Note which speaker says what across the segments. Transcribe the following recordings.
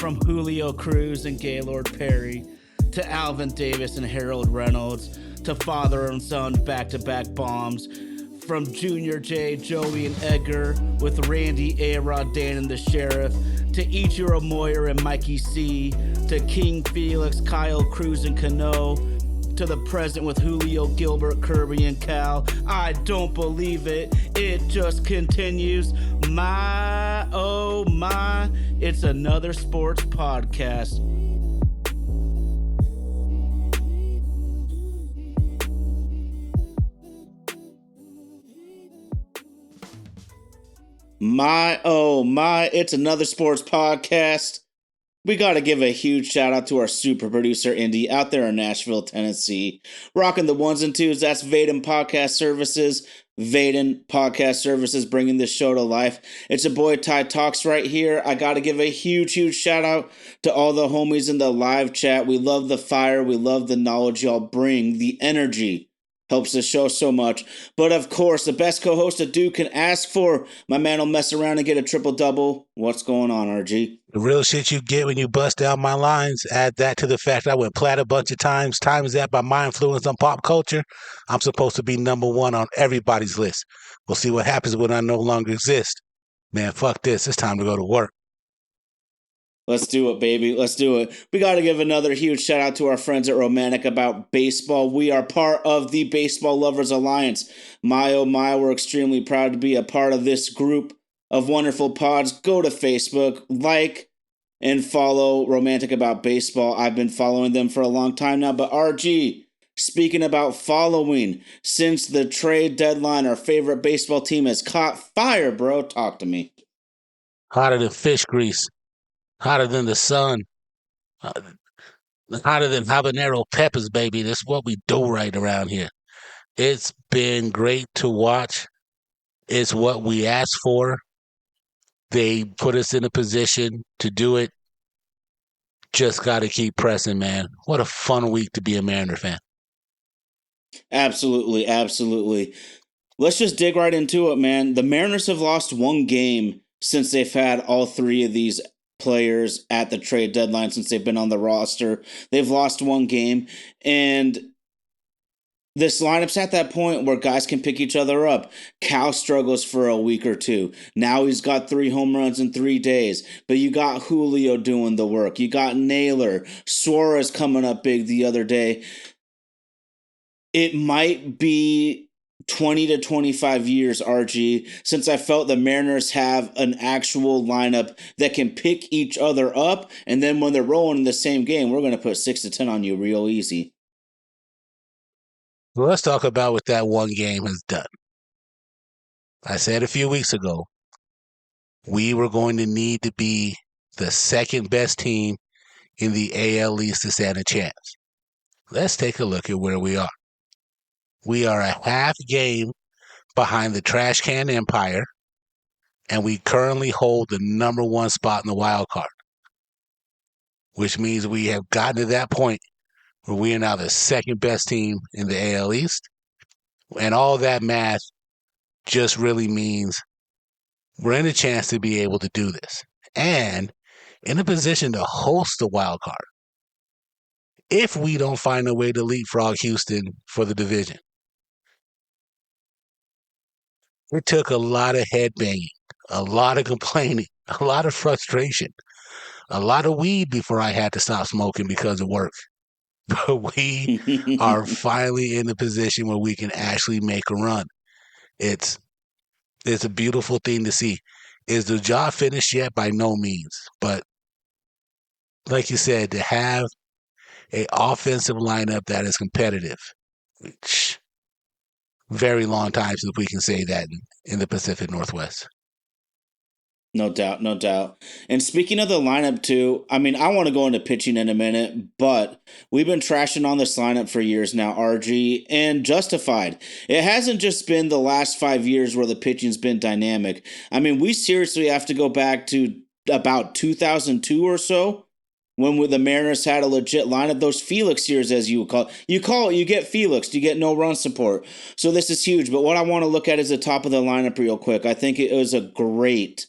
Speaker 1: from Julio Cruz and Gaylord Perry to Alvin Davis and Harold Reynolds to father and son back-to-back bombs, from Junior J, Joey, and Edgar with Randy, A-Rod, Dan, and the Sheriff, to Ichiro Moyer and Mikey C, to King Felix, Kyle Cruz, and Cano, to the present with Julio, Gilbert, Kirby, and Cal. I don't believe it. It just continues. My, oh my, it's another sports podcast. My, oh my, it's another sports podcast. We got to give a huge shout out to our super producer, Indy, out there in Nashville, Tennessee. Rocking the ones and twos. That's Vaden Podcast Services. Vaden Podcast Services bringing this show to life. It's a boy Ty Talks right here. I got to give a huge shout out to all the homies in the live chat. We love the fire. We love the knowledge y'all bring. The energy helps the show so much. But of course, the best co-host a dude can ask for. My man will mess around and get a triple-double. What's going on, RG?
Speaker 2: The real shit you get when you bust down my lines. Add that to the fact I went plat a bunch of times. Times that by my influence on pop culture, I'm supposed to be number one on everybody's list. We'll see what happens when I no longer exist. Man, fuck this. It's time to go to work.
Speaker 1: Let's do it, baby. Let's do it. We got to give another huge shout out to our friends at Romantic About Baseball. We are part of the Baseball Lovers Alliance. My, oh my, we're extremely proud to be a part of this group of wonderful pods. Go to Facebook, like, and follow Romantic About Baseball. I've been following them for a long time now. But RG, speaking about following, since the trade deadline, our favorite baseball team has caught fire, bro. Talk to me.
Speaker 2: Hotter than fish grease. Hotter than the sun. Hotter than habanero peppers, baby. That's what we do right around here. It's been great to watch. It's what we asked for. They put us in a position to do it. Just got to keep pressing, man. What a fun week to be a Mariner fan.
Speaker 1: Absolutely, absolutely. Let's just dig right into it, man. The Mariners have lost one game since they've had all three of these players at the trade deadline, since they've been on the roster. They've lost one game, and this lineup's at that point where guys can pick each other up. Cal struggles for a week or two. Now he's got 3 home runs in 3 days. But you got Julio doing the work. You got Naylor. Suarez coming up big the other day. It might be 20 to 25 years, RG, since I felt the Mariners have an actual lineup that can pick each other up, and then when they're rolling in the same game, we're going to put 6 to 10 on you real easy.
Speaker 2: Well, let's talk about what that one game has done. I said a few weeks ago, we were going to need to be the second best team in the AL East to stand a chance. Let's take a look at where we are. We are a half game behind the Trash Can Empire, and we currently hold the number 1 spot in the wild card, which means we have gotten to that point where we are now the second best team in the AL East. And all that math just really means we're in a chance to be able to do this and in a position to host the wild card if we don't find a way to leapfrog Houston for the division. It took a lot of headbanging, a lot of complaining, a lot of frustration, a lot of weed before I had to stop smoking because of work. But we are finally in a position where we can actually make a run. It's a beautiful thing to see. Is the job finished yet? By no means. But like you said, to have an offensive lineup that is competitive, which very long time since we can say that in the Pacific Northwest.
Speaker 1: No doubt, no doubt. And speaking of the lineup, too, I mean, I want to go into pitching in a minute, but we've been trashing on this lineup for years now, RG, and justified. It hasn't just been the last 5 years where the pitching's been dynamic. I mean, we seriously have to go back to about 2002 or so, when the Mariners had a legit lineup. Those Felix years, as you call it, you get Felix, you get no run support. So this is huge. But what I want to look at is the top of the lineup real quick. I think it was a great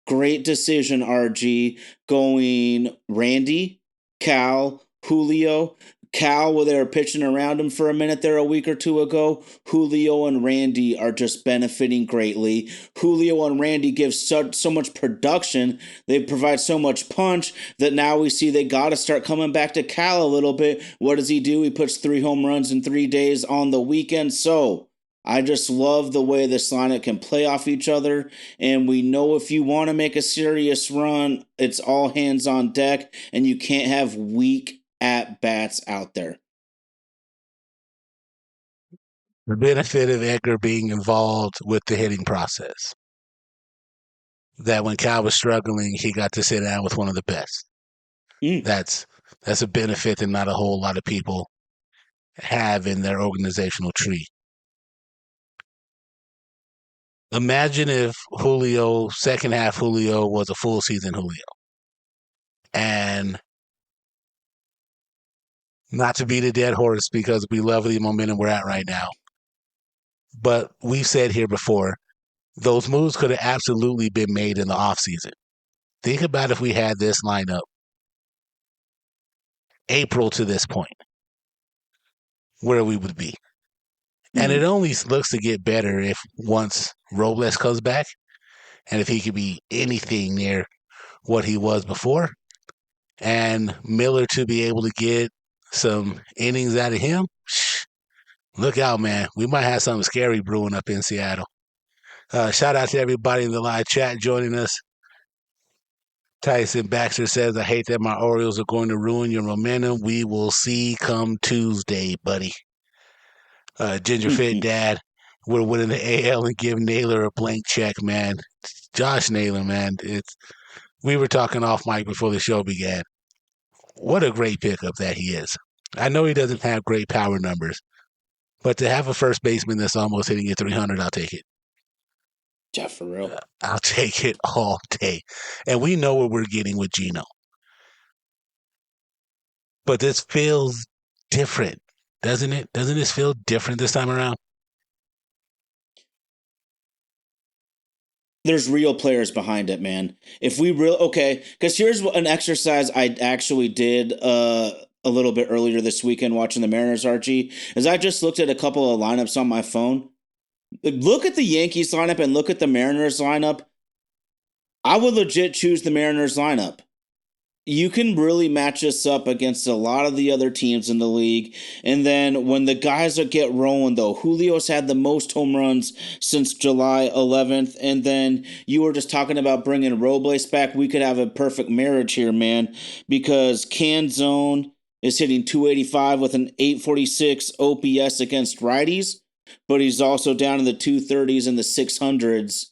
Speaker 1: Great decision, RG, going Randy, Cal, Julio. Cal, where they were pitching around him for a minute there a week or two ago. Julio and Randy are just benefiting greatly. Julio and Randy give so much production. They provide so much punch that now we see they got to start coming back to Cal a little bit. What does he do? He puts 3 home runs in 3 days on the weekend. So I just love the way this lineup can play off each other. And we know if you want to make a serious run, it's all hands on deck, and you can't have weak at bats out there.
Speaker 2: The benefit of Edgar being involved with the hitting process. That when Cal was struggling, he got to sit down with one of the best. That's a benefit that not a whole lot of people have in their organizational tree. Imagine if Julio, second half Julio, was a full season Julio. And not to beat a dead horse because we love the momentum we're at right now. But we've said here before, those moves could have absolutely been made in the offseason. Think about if we had this lineup April to this point, where we would be. And it only looks to get better if once Robles comes back and if he could be anything near what he was before, and Miller to be able to get some innings out of him. Look out, man. We might have something scary brewing up in Seattle. Shout out to everybody in the live chat joining us. Tyson Baxter says, I hate that my Orioles are going to ruin your momentum. We will see come Tuesday, buddy. Ginger Fit Dad, we're winning the AL and give Naylor a blank check, man. Josh Naylor, man. We were talking off mic before the show began. What a great pickup that he is. I know he doesn't have great power numbers, but to have a first baseman that's almost hitting at 300, I'll take it.
Speaker 1: Yeah, for real.
Speaker 2: I'll take it all day. And we know what we're getting with Gino. But this feels different, doesn't it? Doesn't this feel different this time around?
Speaker 1: There's real players behind it, man. If we because here's an exercise I actually did a little bit earlier this weekend watching the Mariners, RG, is I just looked at a couple of lineups on my phone. Look at the Yankees lineup and look at the Mariners lineup. I would legit choose the Mariners lineup. You can really match us up against a lot of the other teams in the league. And then when the guys get rolling, though, Julio's had the most home runs since July 11th. And then you were just talking about bringing Robles back. We could have a perfect marriage here, man, because Canzone is hitting 285 with an 846 OPS against righties, but he's also down in the 230s and the 600s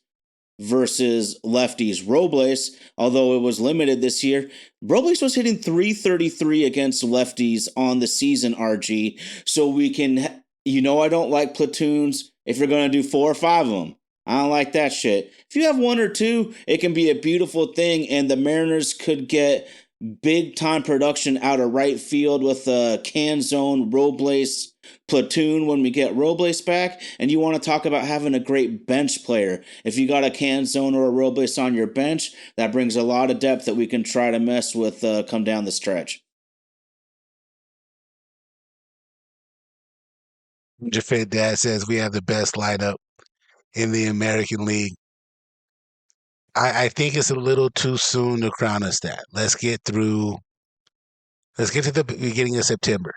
Speaker 1: versus lefties. Robles, although it was limited this year, Robles was hitting 333 against lefties on the season, RG. So we can, I don't like platoons if you're going to do 4 or 5 of them. I don't like that shit. If you have 1 or 2, it can be a beautiful thing, and the Mariners could get big time production out of right field with a Canzone Robles platoon when we get Robles back. And you want to talk about having a great bench player. If you got a Canzone or a Robles on your bench, that brings a lot of depth that we can try to mess with come down the stretch.
Speaker 2: Jafet Dad says we have the best lineup in the American League. I think it's a little too soon to crown us that. Let's get to the beginning of September,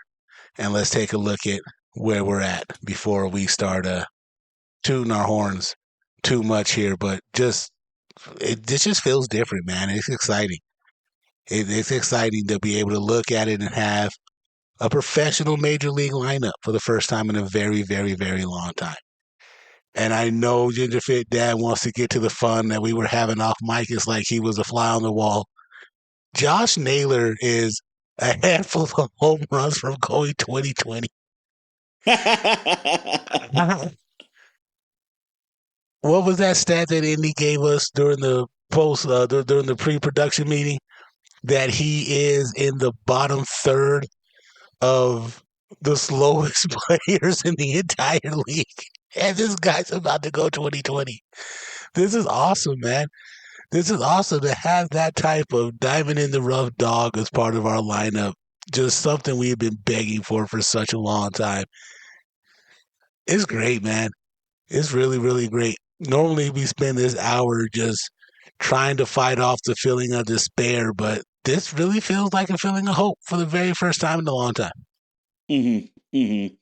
Speaker 2: and let's take a look at where we're at before we start tooting our horns too much here. But this just feels different, man. It's exciting. It's exciting to be able to look at it and have a professional major league lineup for the first time in a very, very, very long time. And I know Ginger Fit Dad wants to get to the fun that we were having off mic. It's like he was a fly on the wall. Josh Naylor is a handful of home runs from going 2020. What was that stat that Indy gave us during the during the pre-production meeting? That he is in the bottom third of the slowest players in the entire league. And this guy's about to go 2020. This is awesome, man. This is awesome to have that type of diamond in the rough dog as part of our lineup. Just something we've been begging for such a long time. It's great, man. It's really, really great. Normally, we spend this hour just trying to fight off the feeling of despair, but this really feels like a feeling of hope for the very first time in a long time.
Speaker 1: Mm-hmm. Mm-hmm.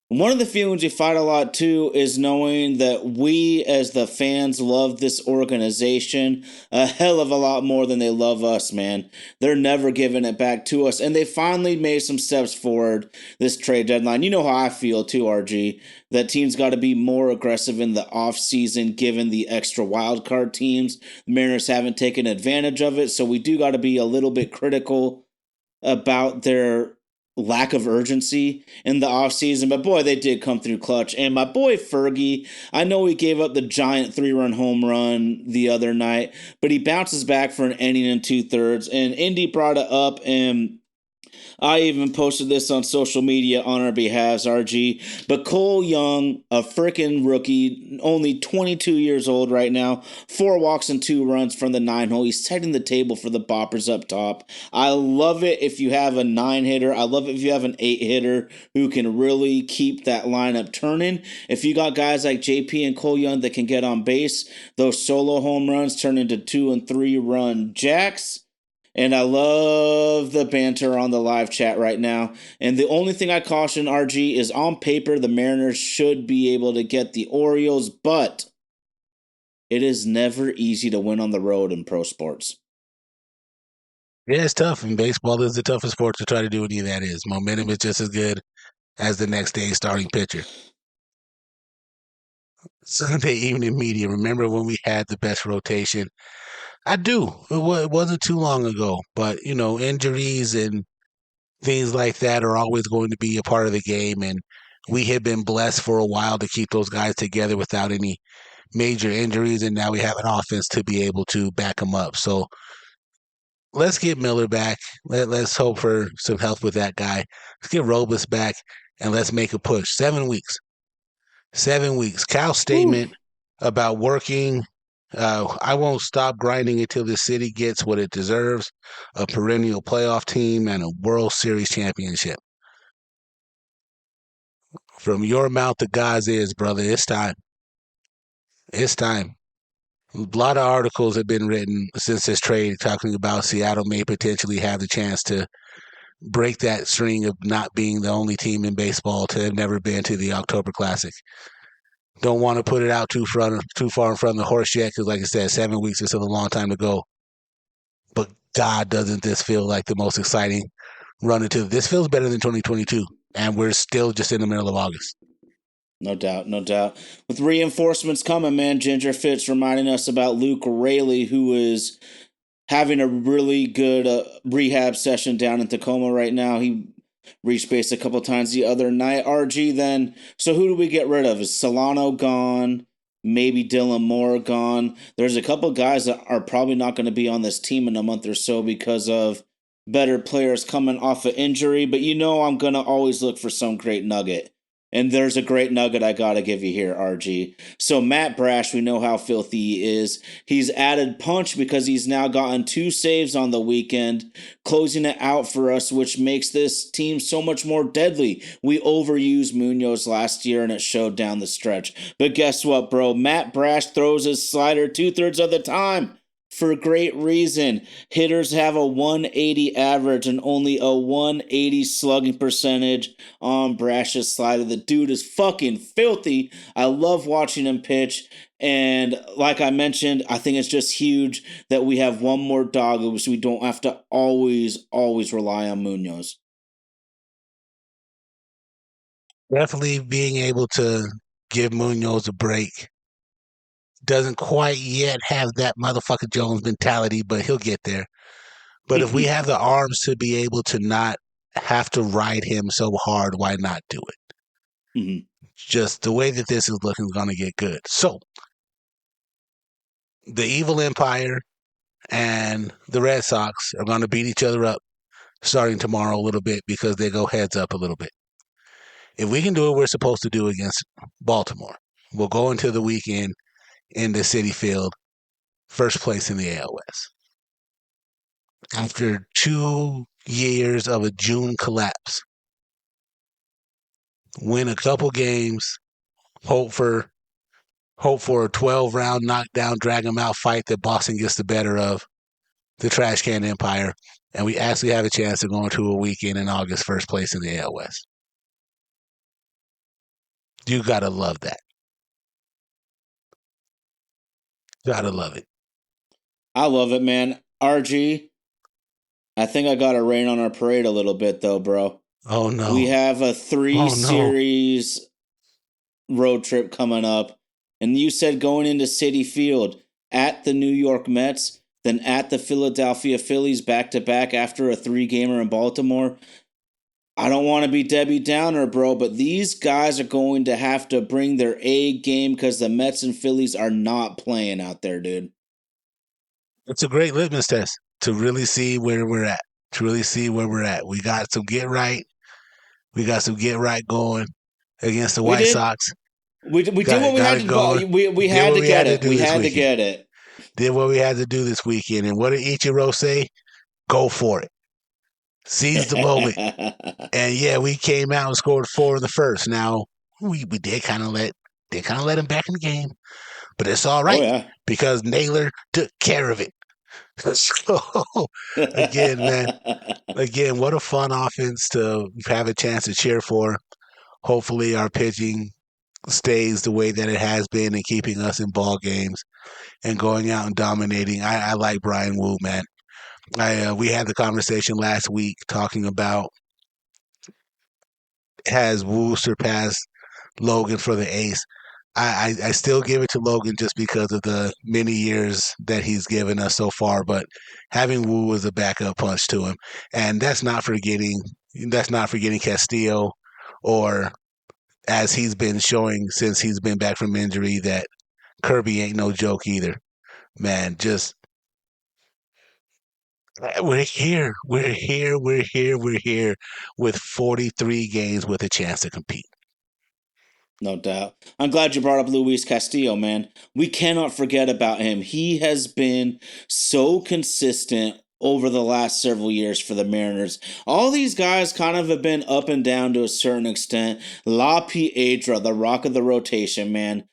Speaker 1: One of the feelings we fight a lot too is knowing that we as the fans love this organization a hell of a lot more than they love us, man. They're never giving it back to us. And they finally made some steps forward this trade deadline. You know how I feel too, RG, that teams got to be more aggressive in the offseason given the extra wild card teams. The Mariners haven't taken advantage of it, so we do got to be a little bit critical about their lack of urgency in the offseason, but boy, they did come through clutch. And my boy Fergie, I know he gave up the giant 3-run home run the other night, but he bounces back for an inning and 2/3. And Indy brought it up, and I even posted this on social media on our behalves, RG. But Cole Young, a freaking rookie, only 22 years old right now, 4 walks and 2 runs from the 9 hole. He's setting the table for the boppers up top. I love it if you have a 9 hitter. I love it if you have an 8 hitter who can really keep that lineup turning. If you got guys like JP and Cole Young that can get on base, those solo home runs turn into 2 and 3 run jacks. And I love the banter on the live chat right now. And the only thing I caution, RG, is on paper, the Mariners should be able to get the Orioles, but it is never easy to win on the road in pro sports.
Speaker 2: Yeah, it's tough. And baseball is the toughest sport to try to do any of that is. Momentum is just as good as the next day's starting pitcher. Sunday evening media. Remember when we had the best rotation? I do. It wasn't too long ago, but injuries and things like that are always going to be a part of the game. And we had been blessed for a while to keep those guys together without any major injuries. And now we have an offense to be able to back them up. So let's get Miller back. Let's hope for some help with that guy. Let's get Robles back and let's make a push. 7 weeks. 7 weeks. Cal's statement about working. I won't stop grinding until the city gets what it deserves, a perennial playoff team and a World Series championship. From your mouth to God's ears, brother, it's time. It's time. A lot of articles have been written since this trade talking about Seattle may potentially have the chance to break that string of not being the only team in baseball to have never been to the October Classic. Don't want to put it out too far in front of the horse yet, because like I said, 7 weeks is still a long time to go. But God, doesn't this feel like the most exciting run into this? Feels better than 2022, and we're still just in the middle of August.
Speaker 1: No doubt, no doubt. With reinforcements coming, man, Ginger Fitz reminding us about Luke Raley, who is having a really good rehab session down in Tacoma right now. He reached base a couple times the other night. RG then, so who do we get rid of? Is Solano gone? Maybe Dylan Moore gone? There's a couple guys that are probably not going to be on this team in a month or so because of better players coming off of injury. But I'm going to always look for some great nugget. And there's a great nugget I got to give you here, RG. So Matt Brash, we know how filthy he is. He's added punch because he's now gotten 2 saves on the weekend, closing it out for us, which makes this team so much more deadly. We overused Munoz last year, and it showed down the stretch. But guess what, bro? Matt Brash throws his slider 2/3 of the time. For great reason. Hitters have a 180 average and only a 180 slugging percentage on Brash's slider. The dude is fucking filthy. I love watching him pitch. And like I mentioned, I think it's just huge that we have one more dog so we don't have to always rely on Munoz.
Speaker 2: Definitely being able to give Munoz a break. Doesn't quite yet have that motherfucker Jones mentality, but he'll get there. But if we have the arms to be able to not have to ride him so hard, why not do it?
Speaker 1: Mm-hmm.
Speaker 2: Just the way that this is looking is going to get good. So, the Evil Empire and the Red Sox are going to beat each other up starting tomorrow a little bit because they go heads up a little bit. If we can do what we're supposed to do against Baltimore, we'll go into the weekend in the Citi Field first place in the AL West. After 2 years of a June collapse, win a couple games, hope for a 12-round knockdown, drag 'em out fight that Boston gets the better of the Trash Can Empire, and we actually have a chance to go into a weekend in August, first place in the AL West. You gotta love that. Gotta love it.
Speaker 1: I love it, man. RG, I think I got to rain on our parade a little bit, though, bro.
Speaker 2: Oh no.
Speaker 1: We have a 3
Speaker 2: Oh, no.
Speaker 1: series road trip coming up. And you said going into Citi Field at the New York Mets, then at the Philadelphia Phillies back to back after a 3-gamer in Baltimore. I don't want to be Debbie Downer, bro, but these guys are going to have to bring their A game because the Mets and Phillies are not playing out there, dude.
Speaker 2: It's a great litmus test to really see where we're at. We got some get right. We got some get right going against the White Sox.
Speaker 1: We did what we had to do. We had to get it. We had to get it.
Speaker 2: Did what we had to do this weekend. And what did Ichiro say? Go for it. Seize the moment. And yeah, we came out and scored 4 in the first. Now, we did kind of let him back in the game. But it's all right because Naylor took care of it. So, again, man, what a fun offense to have a chance to cheer for. Hopefully our pitching stays the way that it has been and keeping us in ball games and going out and dominating. I like Bryan Woo, man. We had the conversation last week talking about has Woo surpassed Logan for the ace. I still give it to Logan just because of the many years that he's given us so far, but having Woo as a backup punch to him, and that's not forgetting Castillo, or as he's been showing since he's been back from injury, that Kirby ain't no joke either. Man, just we're here with 43 games with a chance to compete.
Speaker 1: No doubt. I'm glad you brought up Luis Castillo, man. We cannot forget about him. He has been so consistent over the last several years for the Mariners. All these guys kind of have been up and down to a certain extent. La Piedra, the rock of the rotation, man.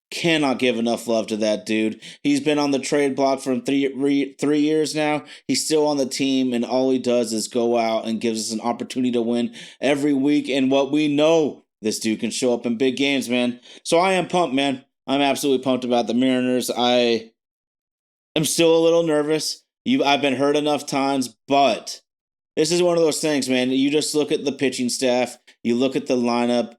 Speaker 1: Cannot give enough love to that dude. He's been on the trade block for 3 years now. He's still on the team, and all he does is go out and gives us an opportunity to win every week. And what we know, this dude can show up in big games, man. So I am pumped, man. I'm absolutely pumped about the Mariners. I am still a little nervous. I've been hurt enough times, but this is one of those things, man. You just look at the pitching staff. You look at the lineup.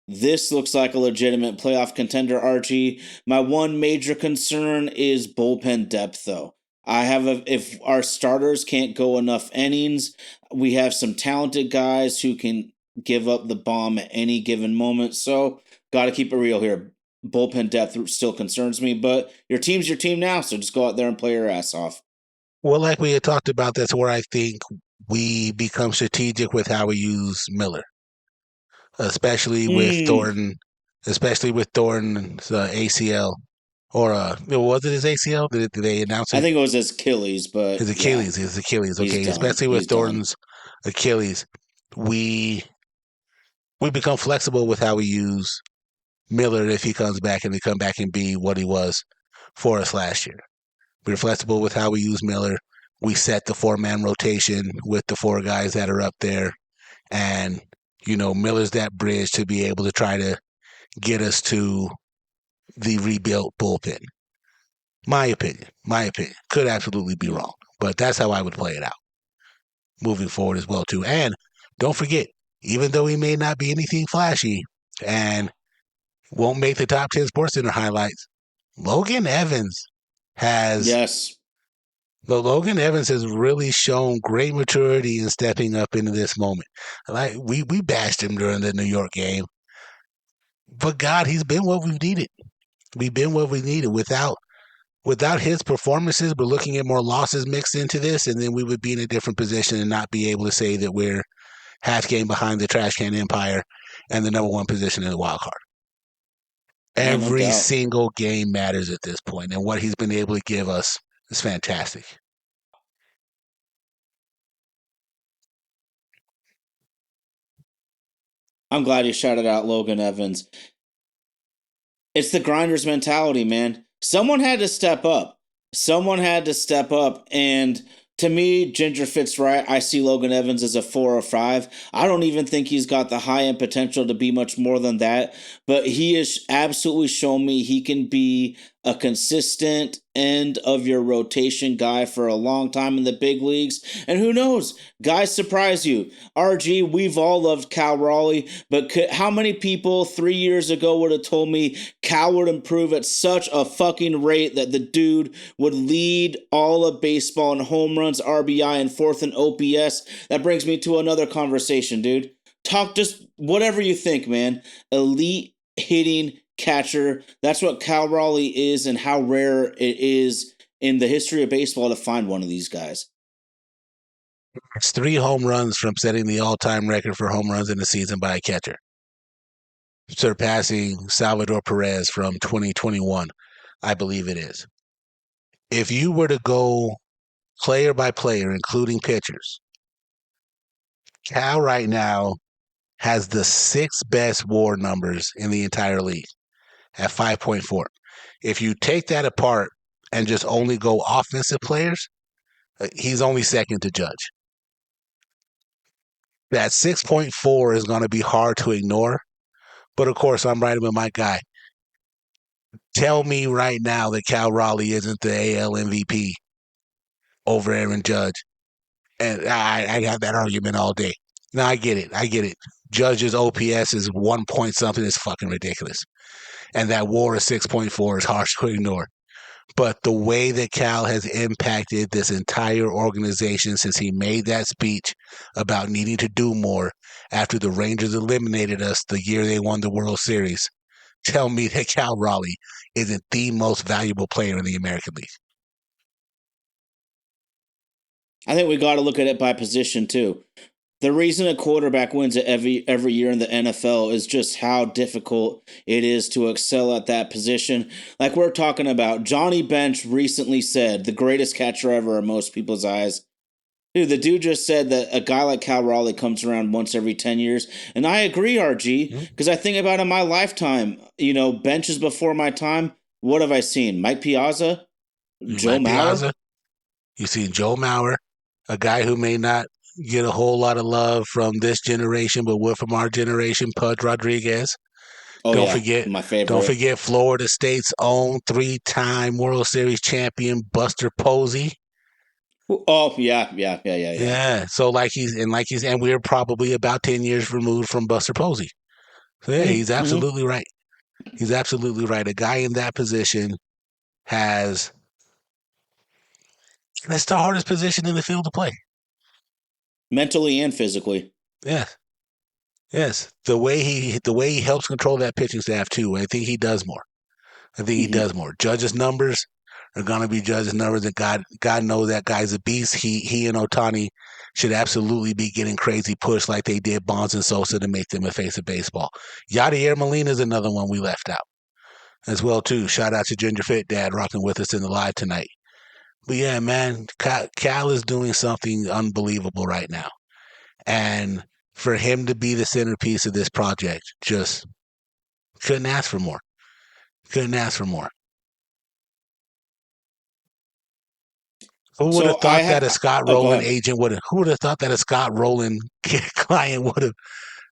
Speaker 1: This looks like a legitimate playoff contender, Archie. My one major concern is bullpen depth, though. If our starters can't go enough innings, we have some talented guys who can give up the bomb at any given moment. So, got to keep it real here. Bullpen depth still concerns me, but your team's your team now, so just go out there and play your ass off.
Speaker 2: Well, like we had talked about, that's where I think we become strategic with how we use Miller, especially with Thornton's ACL. Or was it his ACL? Did they announce it?
Speaker 1: I think it was his Achilles, but
Speaker 2: his Achilles. Yeah. His Achilles. Okay, especially with Thornton's Achilles, we become flexible with how we use Miller if he comes back and they come back and be what he was for us last year. We're flexible with how we use Miller. We set the 4-man rotation with the 4 guys that are up there, and Miller's that bridge to be able to try to get us to the rebuilt bullpen. My opinion. Could absolutely be wrong, but that's how I would play it out moving forward as well, too. And don't forget, even though he may not be anything flashy and won't make the top 10 SportsCenter highlights, Logan Evans has really shown great maturity in stepping up into this moment. Like we bashed him during the New York game, but God, he's been what we've needed. We've been what we needed. Without his performances, we're looking at more losses mixed into this, and then we would be in a different position and not be able to say that we're half game behind the Trash Can Empire and the number 1 position in the wild card.
Speaker 1: No
Speaker 2: Every
Speaker 1: doubt.
Speaker 2: single game matters at this point, and what he's been able to give us is fantastic.
Speaker 1: I'm glad you shouted out Logan Evans. It's the grinders mentality, man. Someone had to step up. Someone had to step up. And to me, Ginger fits right. I see Logan Evans as a 4 or 5. I don't even think he's got the high end potential to be much more than that. But he has absolutely shown me he can be a consistent end of your rotation guy for a long time in the big leagues. And who knows? Guys surprise you. RG, we've all loved Cal Raleigh, but how many people 3 years ago would have told me Cal would improve at such a fucking rate that the dude would lead all of baseball in home runs, RBI, and fourth in OPS? That brings me to another conversation, dude. Talk just whatever you think, man. Elite hitting catcher. That's what Cal Raleigh is, and how rare it is in the history of baseball to find one of these guys.
Speaker 2: It's 3 home runs from setting the all-time record for home runs in a season by a catcher, surpassing Salvador Perez from 2021, I believe it is. If you were to go player by player, including pitchers, Cal right now has the 6th best WAR numbers in the entire league at 5.4. If you take that apart and just only go offensive players, he's only second to Judge. That 6.4 is going to be hard to ignore. But of course, I'm riding with my guy. Tell me right now that Cal Raleigh isn't the AL MVP over Aaron Judge. And I have that argument all day. No, I get it. Judge's OPS is 1 point something. It's fucking ridiculous. And that WAR of 6.4 is harsh to ignore. But the way that Cal has impacted this entire organization since he made that speech about needing to do more after the Rangers eliminated us the year they won the World Series, tell me that Cal Raleigh isn't the most valuable player in the American League.
Speaker 1: I think we got to look at it by position too. The reason a quarterback wins it every year in the NFL is just how difficult it is to excel at that position. Like we're talking about, Johnny Bench recently said the greatest catcher ever in most people's eyes. Dude, the dude just said that a guy like Cal Raleigh comes around once every 10 years. And I agree, RG, because I think about in my lifetime, benches before my time. What have I seen? Mike Piazza? Joe Mauer?
Speaker 2: You see Joe Mauer, a guy who may not get a whole lot of love from this generation, but would from our generation, Pudge Rodriguez.
Speaker 1: Oh, my favorite.
Speaker 2: Don't forget Florida State's own 3-time World Series champion, Buster Posey.
Speaker 1: Oh, yeah.
Speaker 2: Yeah. So and we're probably about 10 years removed from Buster Posey. So yeah, he's absolutely right. He's absolutely right. A guy in that position that's the hardest position in the field to play.
Speaker 1: Mentally and physically.
Speaker 2: Yes. The way he helps control that pitching staff too. I think he does more. He does more. Judge's numbers are gonna be Judge's numbers, and God knows that guy's a beast. He and Ohtani should absolutely be getting crazy push like they did Bonds and Sosa to make them a face of baseball. Yadier Molina is another one we left out as well too. Shout out to Ginger Fit Dad rocking with us in the live tonight. But yeah, man, Cal is doing something unbelievable right now. And for him to be the centerpiece of this project, just couldn't ask for more. Couldn't ask for more. Who would have thought that a Scott Rowland agent would have? Who would have thought that a Scott Rowland client would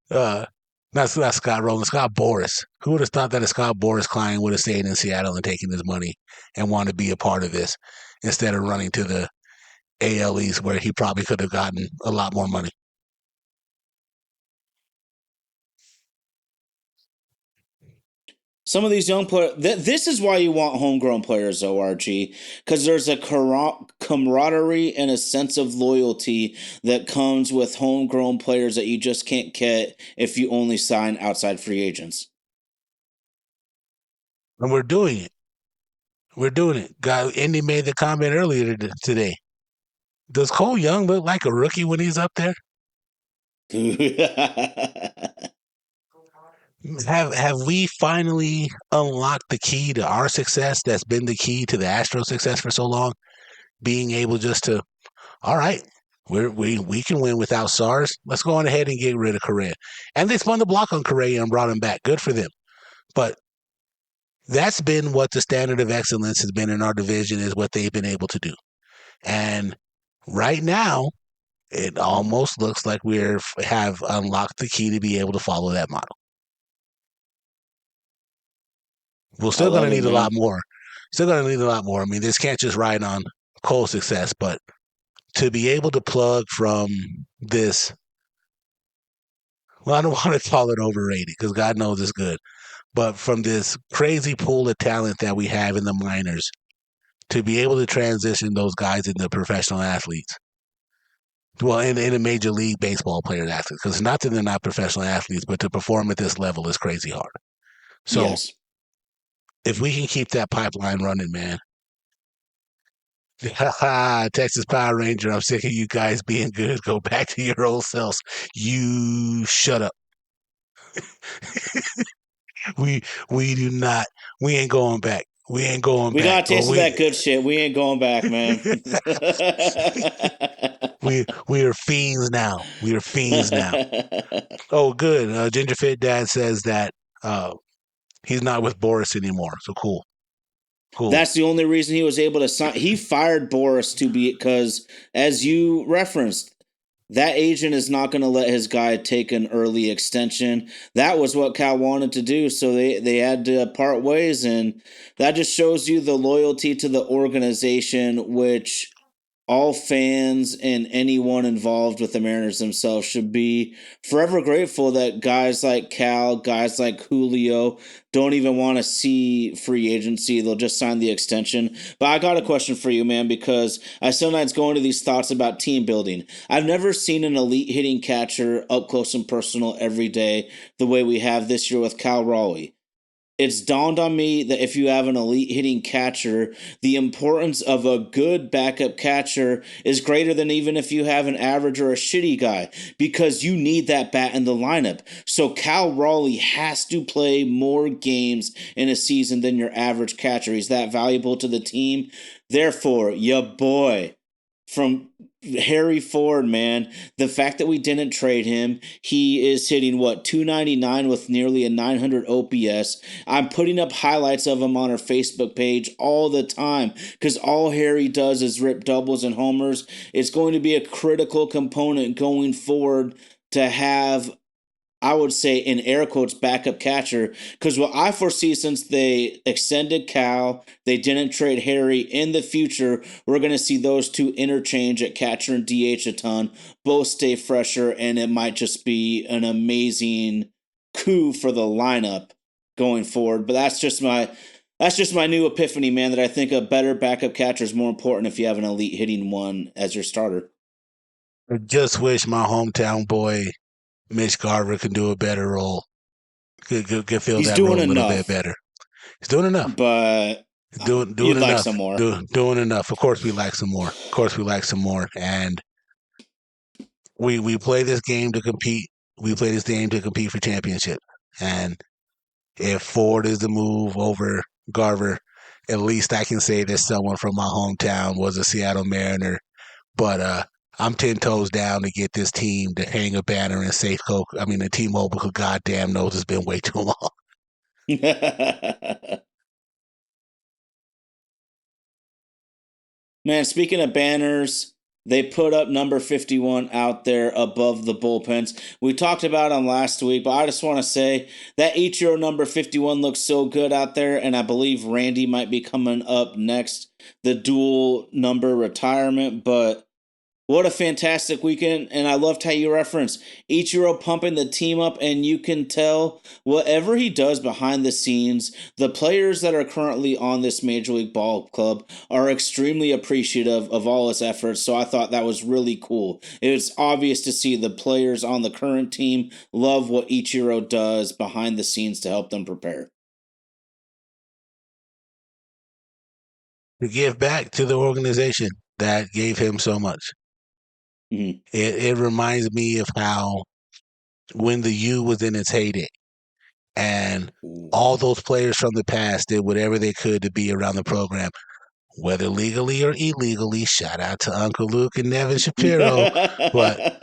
Speaker 2: have? Not Scott Rowland, Scott Boras. Who would have thought that a Scott Boras client would have stayed in Seattle and taken his money and wanted to be a part of this instead of running to the AL East where he probably could have gotten a lot more money?
Speaker 1: Some of these young players, this is why you want homegrown players, ORG, because there's a camaraderie and a sense of loyalty that comes with homegrown players that you just can't get if you only sign outside free agents.
Speaker 2: And we're doing it. Indy made the comment earlier today. Does Cole Young look like a rookie when he's up there? Have we finally unlocked the key to our success? That's been the key to the Astro success for so long. Being able just to, all right, we can win without SARS. Let's go on ahead and get rid of Correa. And they spun the block on Correa and brought him back. Good for them. But that's been what the standard of excellence has been in our division, is what they've been able to do. And right now, it almost looks like have unlocked the key to be able to follow that model. We're still going to need a lot more. Still going to need a lot more. I mean, this can't just ride on Cole's success, but to be able to plug from this, well, I don't want to call it overrated because God knows it's good, but from this crazy pool of talent that we have in the minors, to be able to transition those guys into professional athletes. Well, in a major league baseball player athletes, because not that they're not professional athletes, but to perform at this level is crazy hard. So
Speaker 1: Yes.
Speaker 2: If we can keep that pipeline running, man. Texas Power Ranger, I'm sick of you guys being good. Go back to your old selves. You shut up. we do not. We ain't going back. We ain't going
Speaker 1: We
Speaker 2: back.
Speaker 1: got a taste of that good shit. We ain't going back, man.
Speaker 2: we are fiends now. We are fiends now. Oh, good. Ginger Fit Dad says that he's not with Boris anymore. So cool. Cool.
Speaker 1: That's the only reason he was able to sign. He fired Boris because, as you referenced, that agent is not going to let his guy take an early extension. That was what Cal wanted to do, so they had to part ways, and that just shows you the loyalty to the organization, which all fans and anyone involved with the Mariners themselves should be forever grateful that guys like Cal, guys like Julio don't even want to see free agency. They'll just sign the extension. But I got a question for you, man, because I sometimes go into these thoughts about team building. I've never seen an elite hitting catcher up close and personal every day the way we have this year with Cal Raleigh. It's dawned on me that if you have an elite hitting catcher, the importance of a good backup catcher is greater than even if you have an average or a shitty guy, because you need that bat in the lineup. So Cal Raleigh has to play more games in a season than your average catcher. He's that valuable to the team. Therefore, your boy from Harry Ford, man, the fact that we didn't trade him, he is hitting 299 with nearly a 900 OPS. I'm putting up highlights of him on our Facebook page all the time because all Harry does is rip doubles and homers. It's going to be a critical component going forward to have, I would say, in air quotes, backup catcher. Because what I foresee, since they extended Cal, they didn't trade Harry, in the future, we're going to see those two interchange at catcher and DH a ton, both stay fresher, and it might just be an amazing coup for the lineup going forward. But that's just my new epiphany, man, that I think a better backup catcher is more important if you have an elite hitting one as your starter.
Speaker 2: I just wish my hometown boy Mitch Garver can do a better role. Could fill
Speaker 1: He's
Speaker 2: that
Speaker 1: doing
Speaker 2: role a little
Speaker 1: enough,
Speaker 2: bit better. He's doing enough.
Speaker 1: but
Speaker 2: Doing
Speaker 1: you'd like
Speaker 2: enough.
Speaker 1: some more.
Speaker 2: Doing enough. Of course we like some more. Of course we like some more. And we play this game to compete. We play this game to compete for championship. And if Ford is the move over Garver, at least I can say that someone from my hometown was a Seattle Mariner. But I'm 10 toes down to get this team to hang a banner in Safeco. I mean, the T-Mobile, because goddamn knows it's been way too long.
Speaker 1: Man, speaking of banners, they put up number 51 out there above the bullpens. We talked about them last week, but I just want to say that Ichiro number 51 looks so good out there, and I believe Randy might be coming up next, the dual number retirement, but what a fantastic weekend, and I loved how you referenced Ichiro pumping the team up, and you can tell whatever he does behind the scenes, the players that are currently on this Major League Ball club are extremely appreciative of all his efforts, so I thought that was really cool. It's obvious to see the players on the current team love what Ichiro does behind the scenes to help them prepare.
Speaker 2: To give back to the organization that gave him so much.
Speaker 1: Mm-hmm.
Speaker 2: It reminds me of how when the U was in its heyday And
Speaker 1: Ooh.
Speaker 2: all those players from the past did whatever they could to be around the program, whether legally or illegally. Shout out to Uncle Luke and Nevin Shapiro. But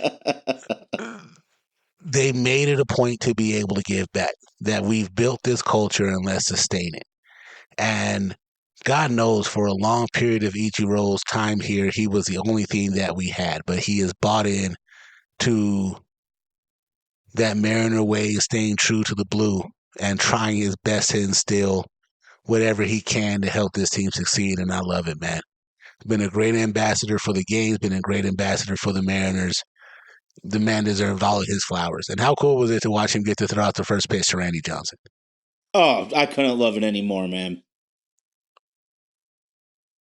Speaker 2: they made it a point to be able to give back, that we've built this culture and let's sustain it. And God knows for a long period of Ichiro's time here, he was the only thing that we had, but he has bought in to that Mariner way of staying true to the blue and trying his best to instill whatever he can to help this team succeed. And I love it, man. Been a great ambassador for the games, been a great ambassador for the Mariners. The man deserved all of his flowers. And how cool was it to watch him get to throw out the first pitch to Randy Johnson?
Speaker 1: Oh, I couldn't love it anymore, man.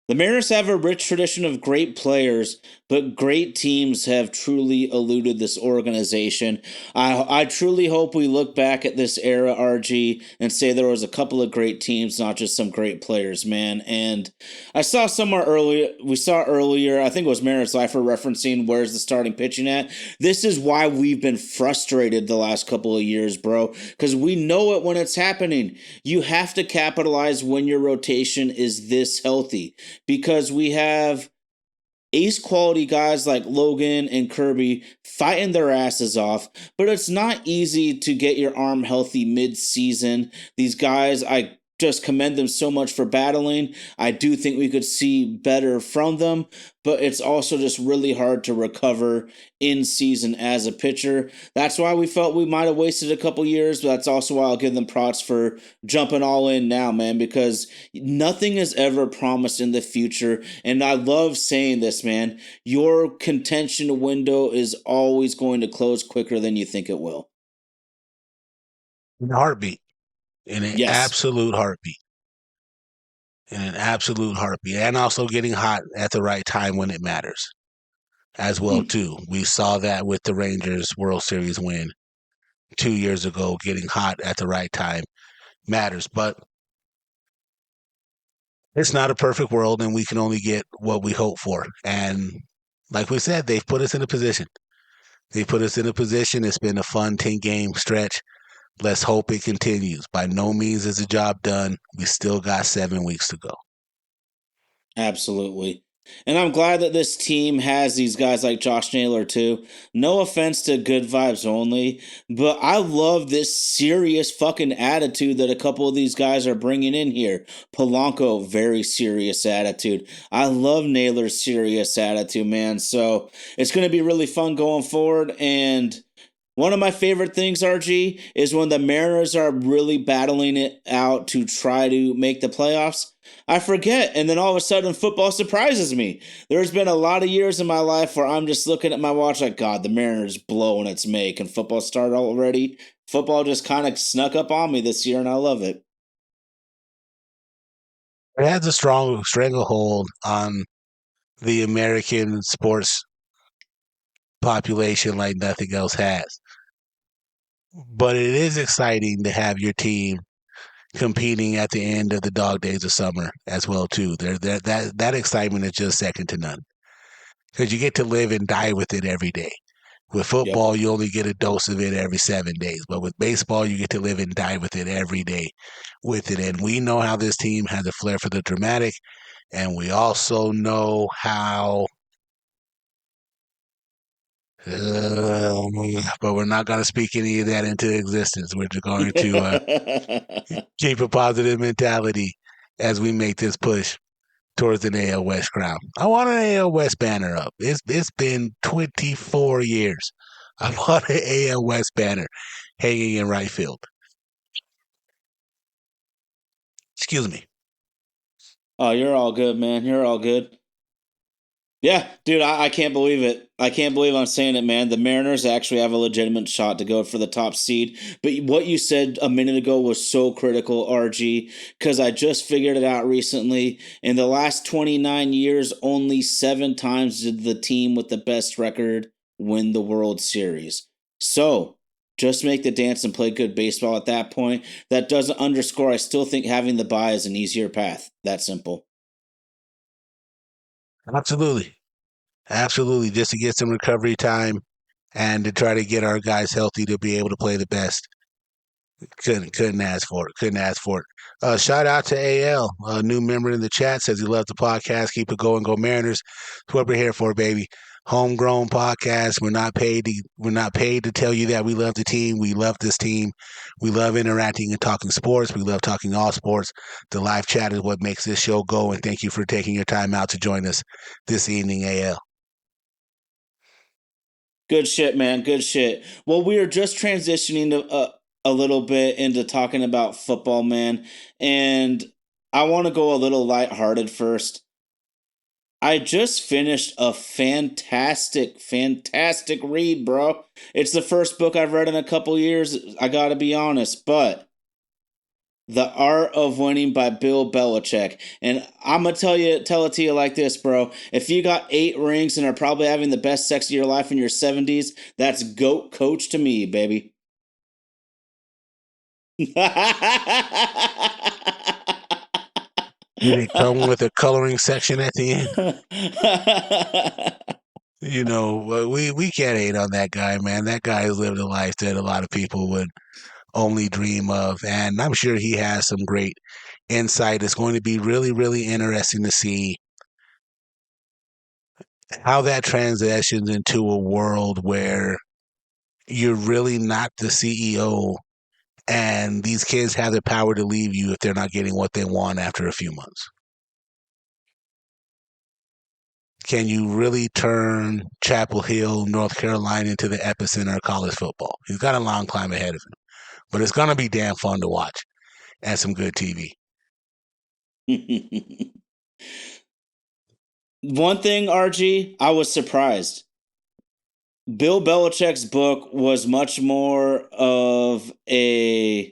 Speaker 1: The Mariners have a rich tradition of great players, but great teams have truly eluded this organization. I truly hope we look back at this era, RG, and say there was a couple of great teams, not just some great players, man. And I saw somewhere earlier, I think it was Mariners Lifer referencing where's the starting pitching at. This is why we've been frustrated the last couple of years, bro, because we know it when it's happening. You have to capitalize when your rotation is this healthy because we have ace quality guys like Logan and Kirby fighting their asses off, but it's not easy to get your arm healthy mid-season. These guys, I just commend them so much for battling. I do think we could see better from them, but it's also just really hard to recover in season as a pitcher. That's why we felt we might have wasted a couple years, but that's also why I'll give them props for jumping all in now, man, because nothing is ever promised in the future. And I love saying this, man. Your contention window is always going to close quicker than you think it will.
Speaker 2: In a heartbeat. In an
Speaker 1: Yes.
Speaker 2: absolute heartbeat. In an absolute heartbeat. And also getting hot at the right time when it matters as well,
Speaker 1: Mm.
Speaker 2: too. We saw that with the Rangers World Series win 2 years ago. Getting hot at the right time matters. But it's not a perfect world, and we can only get what we hope for. And like we said, they've put us in a position. They put us in a position. It's been a fun 10-game stretch. Let's hope it continues. By no means is the job done. We still got 7 weeks to go.
Speaker 1: Absolutely. And I'm glad that this team has these guys like Josh Naylor too. No offense to Good Vibes Only, but I love this serious fucking attitude that a couple of these guys are bringing in here. Polanco, very serious attitude. I love Naylor's serious attitude, man. So it's going to be really fun going forward. And one of my favorite things, RG, is when the Mariners are really battling it out to try to make the playoffs. I forget, and then all of a sudden, football surprises me. There's been a lot of years in my life where I'm just looking at my watch like, God, the Mariners blowing its make, and football started already. Football just kind of snuck up on me this year, and I love it.
Speaker 2: It has a strong stranglehold on the American sports population like nothing else has. But it is exciting to have your team competing at the end of the dog days of summer as well too. That excitement is just second to none because you get to live and die with it every day. With
Speaker 1: Yep.
Speaker 2: football, you only get a dose of it every 7 days, but with baseball, you get to live and die with it every day with it. And we know how this team has a flair for the dramatic, and we also know how. But we're not going to speak any of that into existence. We're just going to keep a positive mentality as we make this push towards an AL West crown. I want an AL West banner up. It's been 24 years. I want an AL West banner hanging in right field. Excuse me.
Speaker 1: Oh, you're all good, man. You're all good. Yeah, dude, I can't believe it. I can't believe I'm saying it, man. The Mariners actually have a legitimate shot to go for the top seed. But what you said a minute ago was so critical, RG, because I just figured it out recently. In the last 29 years, only 7 times did the team with the best record win the World Series. So just make the dance and play good baseball at that point. That doesn't underscore, I still think having the bye is an easier path. That simple.
Speaker 2: Absolutely. Absolutely. Just to get some recovery time and to try to get our guys healthy to be able to play the best. Couldn't ask for it. Couldn't ask for it. Shout out to AL, a new member in the chat, says he loves the podcast. Keep it going, go Mariners. That's what we're here for, baby. Homegrown podcast. We're not paid to tell you that we love the team. We love this team. We love interacting and talking sports. We love talking all sports. The live chat is what makes this show go. And thank you for taking your time out to join us this evening, AL.
Speaker 1: Good shit, man. Good shit. Well, we are just transitioning to a little bit into talking about football, man. And I want to go a little lighthearted first. I just finished a fantastic read, bro. It's the first book I've read in a couple years, I gotta be honest, but The Art of Winning by Bill Belichick. And I'm gonna tell it to you like this, bro. If you got 8 rings and are probably having the best sex of your life in your 70s, that's GOAT coach to me, baby.
Speaker 2: Did it come with a coloring section at the end? You know, we can't hate on that guy, man. That guy has lived a life that a lot of people would only dream of. And I'm sure he has some great insight. It's going to be really, really interesting to see how that transitions into a world where you're really not the CEO and these kids have the power to leave you if they're not getting what they want after a few months. Can you really turn Chapel Hill, North Carolina into the epicenter of college football? He's got a long climb ahead of him, but it's going to be damn fun to watch and some good TV.
Speaker 1: One thing, RG, I was surprised. Bill Belichick's book was much more of a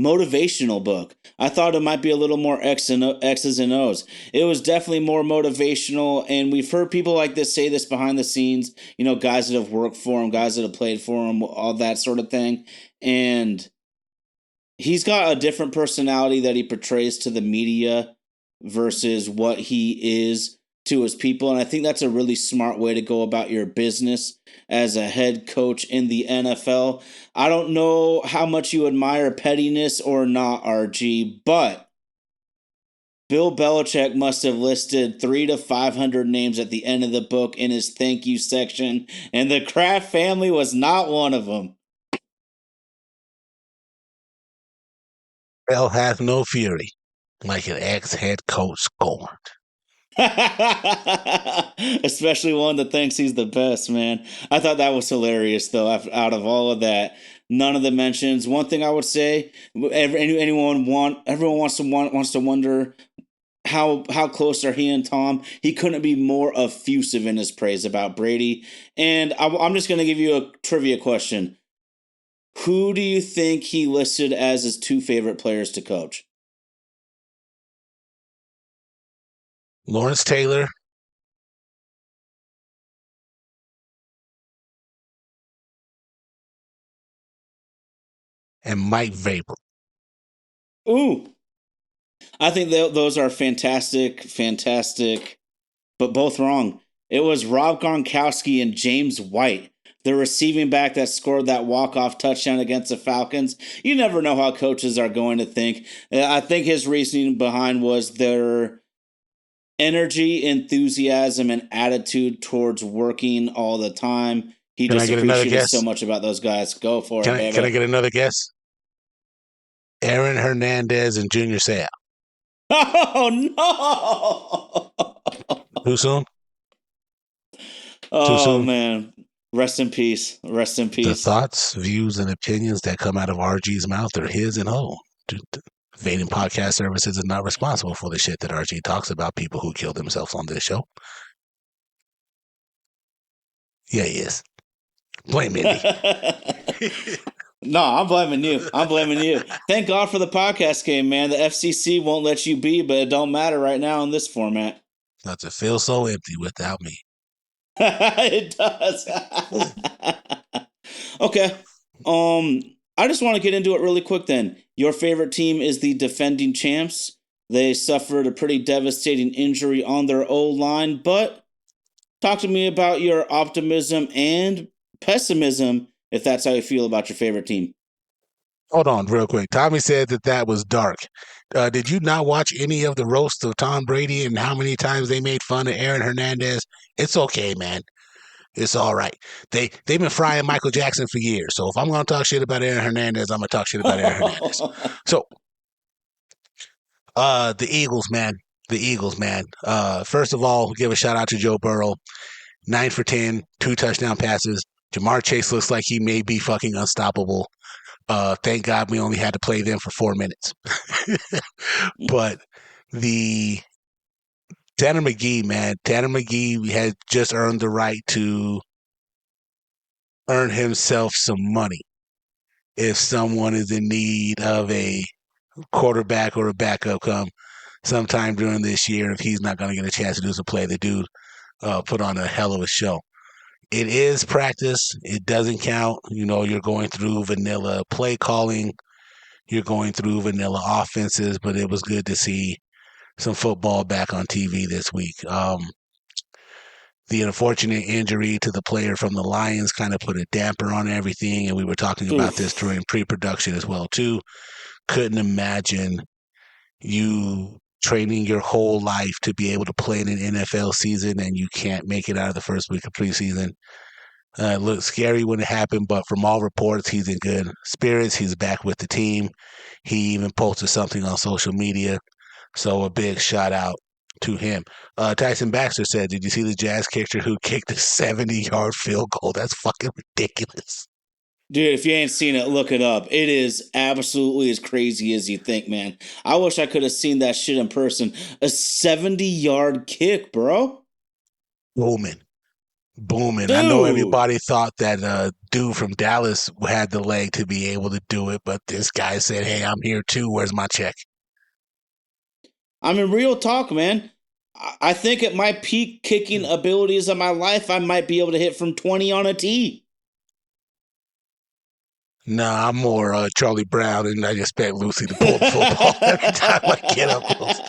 Speaker 1: motivational book. I thought it might be a little more X's and O's. It was definitely more motivational, and we've heard people like this say this behind the scenes, you know, guys that have worked for him, guys that have played for him, all that sort of thing. And he's got a different personality that he portrays to the media versus what he is to his people. And I think that's a really smart way to go about your business as a head coach in the NFL. I don't know how much you admire pettiness or not, RG, but Bill Belichick must have listed 300 to 500 names at the end of the book in his thank you section, and the Kraft family was not one of them.
Speaker 2: Hell hath no fury like an ex-head coach scorned.
Speaker 1: Especially one that thinks he's the best, man. I thought that was hilarious, though. Out of all of that, none of the mentions. One thing I would say, everyone wants to wonder how close are he and Tom. He couldn't be more effusive in his praise about Brady. And I'm just going to give you a trivia question. Who do you think he listed as his 2 favorite players to coach?
Speaker 2: Lawrence Taylor and Mike Vrabel.
Speaker 1: Ooh. I think those are fantastic, but both wrong. It was Rob Gronkowski and James White, the receiving back that scored that walk-off touchdown against the Falcons. You never know how coaches are going to think. I think his reasoning behind was their energy, enthusiasm, and attitude towards working all the time. He just appreciated so much about those guys. Go for it, baby.
Speaker 2: Can I get another guess? Aaron Hernandez and Junior Seau.
Speaker 1: Oh, no!
Speaker 2: Too soon?
Speaker 1: Oh, too soon? Man. Rest in peace. Rest in peace.
Speaker 2: The thoughts, views, and opinions that come out of RG's mouth are his and home. Fading Podcast Services is not responsible for the shit that RG talks about people who kill themselves on this show. Yeah, he is. Blame Indy.
Speaker 1: No, I'm blaming you. Thank God for the podcast game, man. The FCC won't let you be, but it don't matter right now in this format.
Speaker 2: Does it feel so empty without me?
Speaker 1: It does. Okay. I just want to get into it really quick then. Your favorite team is the defending champs. They suffered a pretty devastating injury on their O-line, but talk to me about your optimism and pessimism, if that's how you feel about your favorite team.
Speaker 2: Hold on, real quick. Tommy said that was dark. Did you not watch any of the roast of Tom Brady and how many times they made fun of Aaron Hernandez? It's okay, man. It's all right. They've been frying Michael Jackson for years. So if I'm gonna talk shit about Aaron Hernandez, I'm gonna talk shit about Aaron Hernandez. So the Eagles, man. The Eagles, man. First of all, give a shout out to Joe Burrow. 9 for 10, 2 touchdown passes. Jamar Chase looks like he may be fucking unstoppable. Thank God we only had to play them for 4 minutes. But the Tanner McGee, man, Tanner McGee had just earned the right to earn himself some money. If someone is in need of a quarterback or a backup come sometime during this year, if he's not going to get a chance to do some play, the dude put on a hell of a show. It is practice. It doesn't count. You know, you're going through vanilla play calling. You're going through vanilla offenses, but it was good to see some football back on TV this week. The unfortunate injury to the player from the Lions kind of put a damper on everything, and we were talking about this during pre-production as well too. Couldn't imagine you training your whole life to be able to play in an NFL season and you can't make it out of the first week of preseason. It looked scary when it happened, but from all reports, he's in good spirits. He's back with the team. He even posted something on social media. So a big shout out to him. Tyson Baxter said, did you see the Jazz kicker who kicked a 70-yard field goal? That's fucking ridiculous.
Speaker 1: Dude, if you ain't seen it, look it up. It is absolutely as crazy as you think, man. I wish I could have seen that shit in person. A 70-yard kick, bro.
Speaker 2: Booming.
Speaker 1: Dude.
Speaker 2: I know everybody thought that dude from Dallas had the leg to be able to do it, but this guy said, hey, I'm here too. Where's my check?
Speaker 1: I mean, real talk, man. I think at my peak kicking abilities of my life, I might be able to hit from 20 on a tee.
Speaker 2: Nah, I'm more Charlie Brown, and I expect Lucy to pull the football every time I get up close.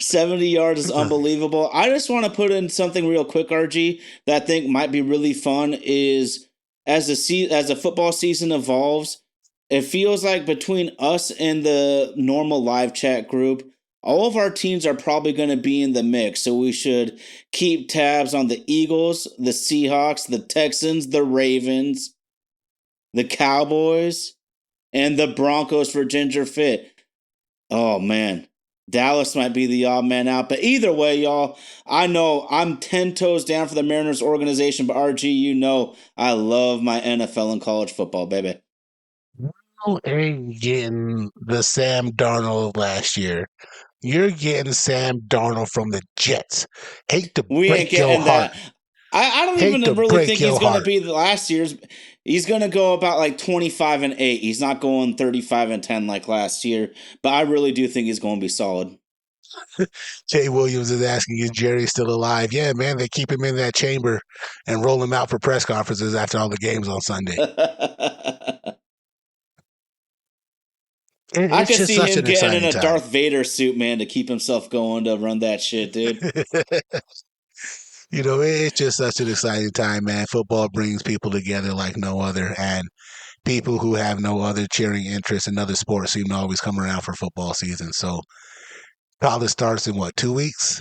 Speaker 1: 70 yards is unbelievable. I just want to put in something real quick, RG, that I think might be really fun is as the football season evolves, it feels like between us and the normal live chat group, all of our teams are probably going to be in the mix. So we should keep tabs on the Eagles, the Seahawks, the Texans, the Ravens, the Cowboys, and the Broncos for Ginger Fit. Oh, man. Dallas might be the odd man out. But either way, y'all, I know I'm 10 toes down for the Mariners organization, but RG, you know I love my NFL and college football, baby.
Speaker 2: You ain't getting the Sam Darnold last year. You're getting Sam Darnold from the Jets. Hate to
Speaker 1: We ain't
Speaker 2: break your
Speaker 1: getting
Speaker 2: heart.
Speaker 1: that. I don't
Speaker 2: Hate
Speaker 1: even
Speaker 2: to
Speaker 1: really
Speaker 2: break
Speaker 1: think he's
Speaker 2: your
Speaker 1: going to
Speaker 2: heart.
Speaker 1: be the last year's. He's going to go about like 25-8. He's not going 35-10 like last year, but I really do think he's going to be solid.
Speaker 2: Jay Williams is asking, is Jerry still alive? Yeah, man, they keep him in that chamber and roll him out for press conferences after all the games on Sunday.
Speaker 1: I
Speaker 2: It's
Speaker 1: could
Speaker 2: just
Speaker 1: see
Speaker 2: such
Speaker 1: him
Speaker 2: an
Speaker 1: getting in
Speaker 2: exciting
Speaker 1: a
Speaker 2: time.
Speaker 1: Darth Vader suit, man, to keep himself going to run that shit, dude.
Speaker 2: You know, it's just such an exciting time, man. Football brings people together like no other, and people who have no other cheering interest in other sports seem to always come around for football season. So college starts in what, 2 weeks?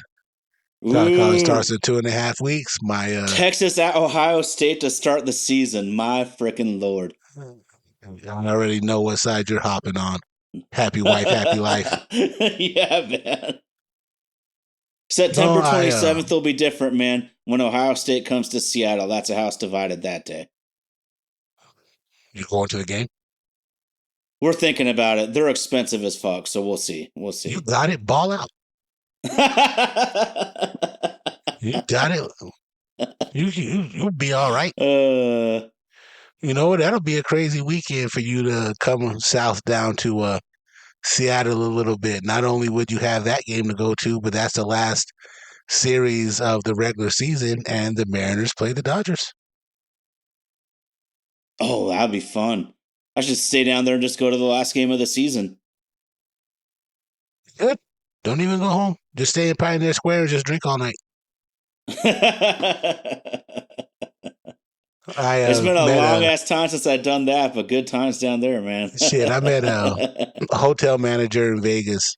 Speaker 2: College starts
Speaker 1: Ooh.
Speaker 2: in 2.5 weeks.
Speaker 1: Texas at Ohio State to start the season. My freaking lord.
Speaker 2: I already know what side you're hopping on. Happy wife, happy life.
Speaker 1: Yeah, man.
Speaker 2: No,
Speaker 1: September 27th will be different, man. When Ohio State comes to Seattle, that's a house divided that day.
Speaker 2: you going to the game?
Speaker 1: We're thinking about it. They're expensive as fuck, so we'll see. We'll
Speaker 2: You
Speaker 1: see.
Speaker 2: got it. Ball out. You got it. You'll be all right.
Speaker 1: uh,
Speaker 2: You know, that'll be a crazy weekend for you to come south down to Seattle a little bit. Not only would you have that game to go to, but that's the last series of the regular season, and the Mariners play the Dodgers.
Speaker 1: oh, that'd be fun. I should stay down there and just go to the last game of the season.
Speaker 2: Good. Don't even go home. Just stay in Pioneer Square and just drink all night. I
Speaker 1: It's been a
Speaker 2: met
Speaker 1: long
Speaker 2: a
Speaker 1: ass time since I've done that, but good times down there, man.
Speaker 2: shit. I met a hotel manager in Vegas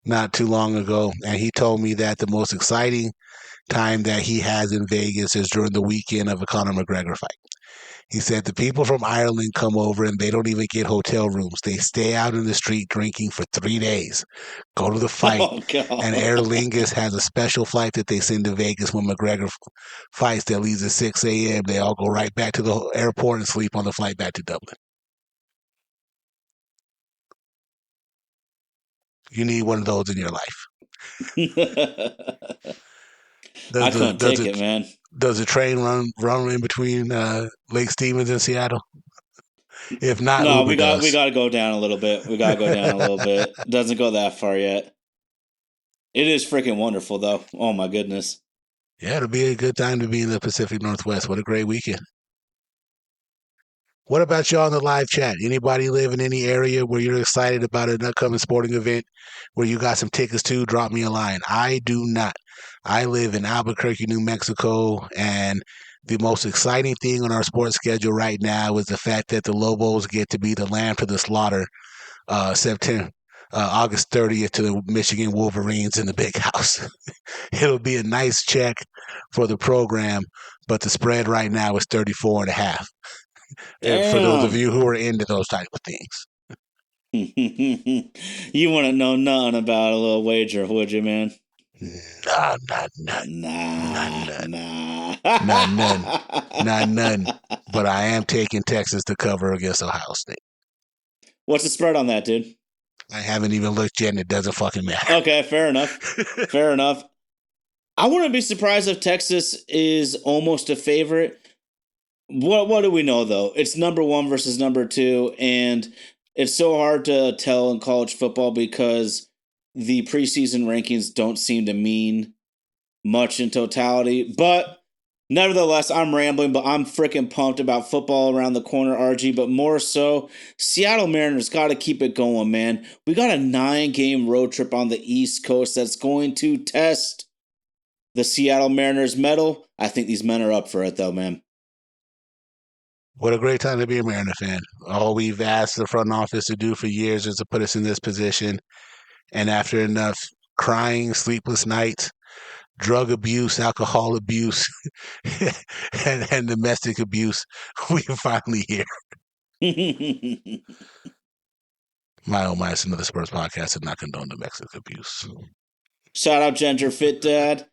Speaker 2: not too long ago, and he told me that the most exciting time that he has in Vegas is during the weekend of a Conor McGregor fight. He said the people from Ireland come over and they don't even get hotel rooms. They stay out in the street drinking for 3 days, go to the fight.
Speaker 1: Oh
Speaker 2: And Aer
Speaker 1: god.
Speaker 2: Lingus has a special flight that they send to Vegas when McGregor fights that leaves at 6 a.m. They all go right back to the airport and sleep on the flight back to Dublin. You need one of those in your life.
Speaker 1: I
Speaker 2: Does the
Speaker 1: couldn't take it, man.
Speaker 2: does the train run in between Lake Stevens and Seattle? If not,
Speaker 1: No,
Speaker 2: Uber
Speaker 1: we
Speaker 2: does.
Speaker 1: got to go down a little bit. We got to go down a little bit. Doesn't go that far yet. It is freaking wonderful, though. Oh my goodness.
Speaker 2: Yeah, it'll be a good time to be in the Pacific Northwest. What a great weekend. What about y'all in the live chat? Anybody live in any area where you're excited about an upcoming sporting event where you got some tickets to? Drop me a line. I do not. I live in Albuquerque, New Mexico, and the most exciting thing on our sports schedule right now is the fact that the Lobos get to be the lamb to the slaughter September. August 30th to the Michigan Wolverines in the big house. It'll be a nice check for the program, but the spread right now is 34 and a half. For those of
Speaker 1: Damn.
Speaker 2: you who are into those type of things.
Speaker 1: You wouldn't know nothing about a little wager, would you, man?
Speaker 2: Nah, not none. Not
Speaker 1: Nah,
Speaker 2: none.
Speaker 1: nah.
Speaker 2: Not none. Not none. But I am taking Texas to cover against Ohio State.
Speaker 1: What's the spread on that, dude?
Speaker 2: I haven't even looked yet, and it doesn't fucking matter.
Speaker 1: Okay, fair enough. Fair enough. I wouldn't be surprised if Texas is almost a favorite. What do we know though? It's number one versus number two, and it's so hard to tell in college football because the preseason rankings don't seem to mean much in totality. But nevertheless, I'm rambling, but I'm freaking pumped about football around the corner, RG. But more so, Seattle Mariners got to keep it going, man. We got a 9-game road trip on the East Coast that's going to test the Seattle Mariners medal. I think these men are up for it, though, man.
Speaker 2: What a great time to be a Mariner fan. All we've asked the front office to do for years is to put us in this position. And after enough crying, sleepless nights, drug abuse, alcohol abuse, and domestic abuse, we are finally here. My oh my, it's another Spurs podcast and not condone domestic abuse.
Speaker 1: Shout out Ginger Fit Dad.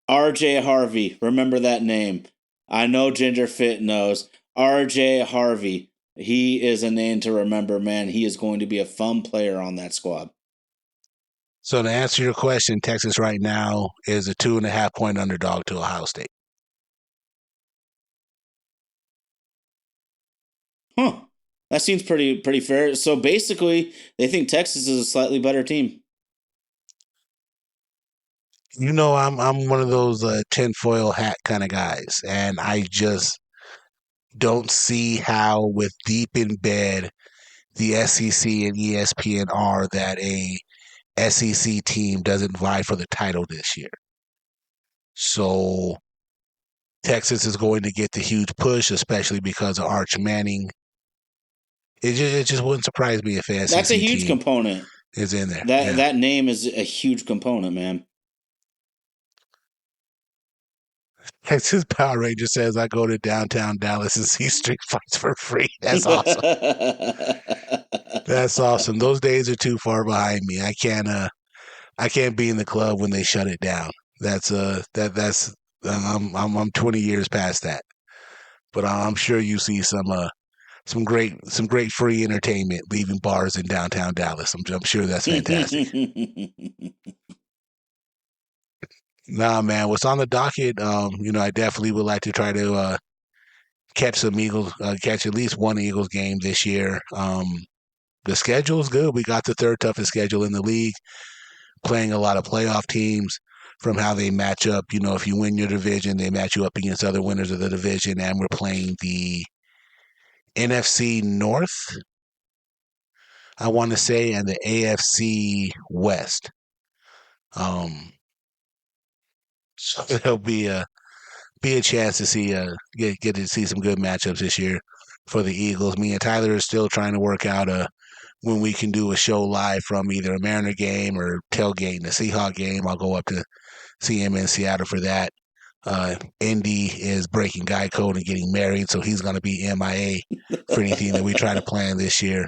Speaker 1: RJ Harvey. Remember that name. I know Ginger Fit knows. RJ Harvey. He is a name to remember, man. He is going to be a fun player on that squad.
Speaker 2: So to answer your question, Texas right now is a 2.5 point underdog to Ohio State.
Speaker 1: Huh. That seems pretty fair. So basically, they think Texas is a slightly better team.
Speaker 2: You know, I'm one of those tinfoil hat kind of guys, and I just don't see how, with deep in bed, the SEC and ESPN are that a SEC team doesn't vie for the title this year. So Texas is going to get the huge push, especially because of Arch Manning. It just wouldn't surprise me if the
Speaker 1: That's a
Speaker 2: SEC
Speaker 1: huge
Speaker 2: team
Speaker 1: component.
Speaker 2: is in there.
Speaker 1: That
Speaker 2: Yeah.
Speaker 1: that name is a huge component, man.
Speaker 2: Texas Power Ranger says I go to downtown Dallas and see street fights for free. That's awesome. That's awesome. Those days are too far behind me. I can't be in the club when they shut it down. That's I'm 20 years past that. But I'm sure you see some great free entertainment leaving bars in downtown Dallas. I'm sure that's fantastic. Nah, man, what's on the docket? I definitely would like to try to catch some Eagles, catch at least one Eagles game this year. The schedule is good. We got the third toughest schedule in the league, playing a lot of playoff teams from how they match up. You know, if you win your division, they match you up against other winners of the division, and we're playing the NFC North, I want to say, and the AFC West. So be a chance to see get to see some good matchups this year for the Eagles. Me and Tyler are still trying to work out when we can do a show live from either a Mariner game or tailgating a Seahawk game. I'll go up to see him in Seattle for that. Indy is breaking guy code and getting married, so he's going to be MIA for anything that we try to plan this year.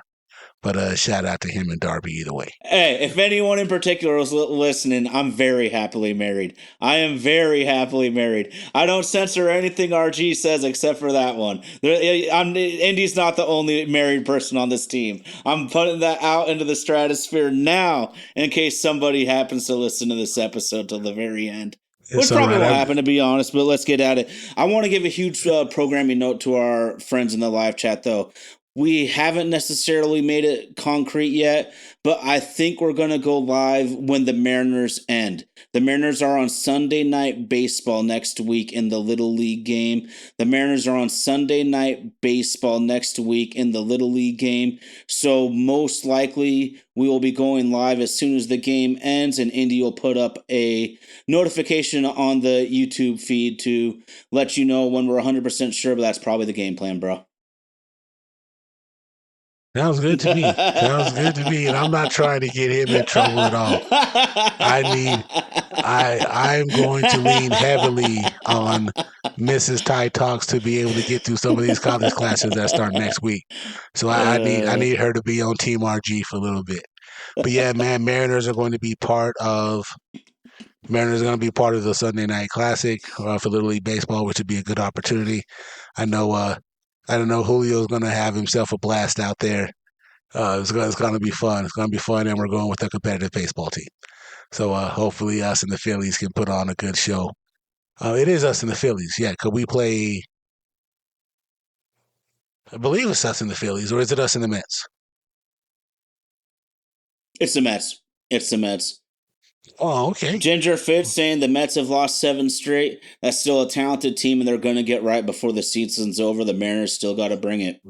Speaker 2: But shout out to him and Darby either way.
Speaker 1: Hey, if anyone in particular is listening, I'm very happily married. I am very happily married. I don't censor anything RG says except for that one. Indy's not the only married person on this team. I'm putting that out into the stratosphere now in case somebody happens to listen to this episode till the very end. Which probably won't happen, to be honest, but let's get at it. I want to give a huge programming note to our friends in the live chat, though. We haven't necessarily made it concrete yet, but I think we're going to go live when the Mariners end. The Mariners are on Sunday Night Baseball next week in the Little League game. The Mariners are on Sunday Night Baseball next week in the Little League game. So most likely we will be going live as soon as the game ends, and Indy will put up a notification on the YouTube feed to let you know when we're 100% sure, but that's probably the game plan, bro.
Speaker 2: Sounds good to me. Sounds good to me. And I'm not trying to get him in trouble at all. I'm going to lean heavily on Mrs. Ty Talks to be able to get through some of these college classes that start next week. So I need her to be on Team RG for a little bit. But yeah, man, Mariners are going to be part of the Sunday Night Classic for Little League Baseball, which would be a good opportunity. I don't know. Julio's going to have himself a blast out there. It's going to be fun. It's going to be fun, and we're going with a competitive baseball team. So hopefully us and the Phillies can put on a good show. It is us and the Phillies, yeah. Could we play? I believe it's us and the Phillies, or is it us and the Mets?
Speaker 1: It's the Mets. It's the Mets.
Speaker 2: Oh, okay.
Speaker 1: Ginger Fitz saying the Mets have lost 7 straight. That's still a talented team, and they're going to get right before the season's over. The Mariners still got to bring it.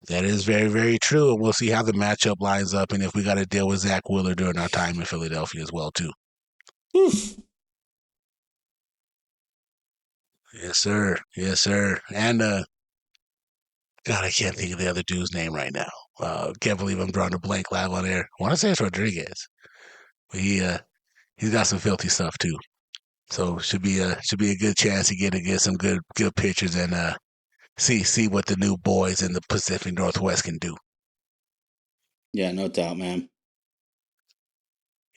Speaker 2: That is very, very true, and we'll see how the matchup lines up, and if we got to deal with Zach Wheeler during our time in Philadelphia as well, too.
Speaker 1: Oof.
Speaker 2: Yes, sir. Yes, sir. And God, I can't think of the other dude's name right now. Can't believe I'm drawing a blank live on air. I want to say it's Rodriguez, but he's got some filthy stuff too. So should be a good chance to get some good pictures and see what the new boys in the Pacific Northwest can do.
Speaker 1: Yeah, no doubt, man.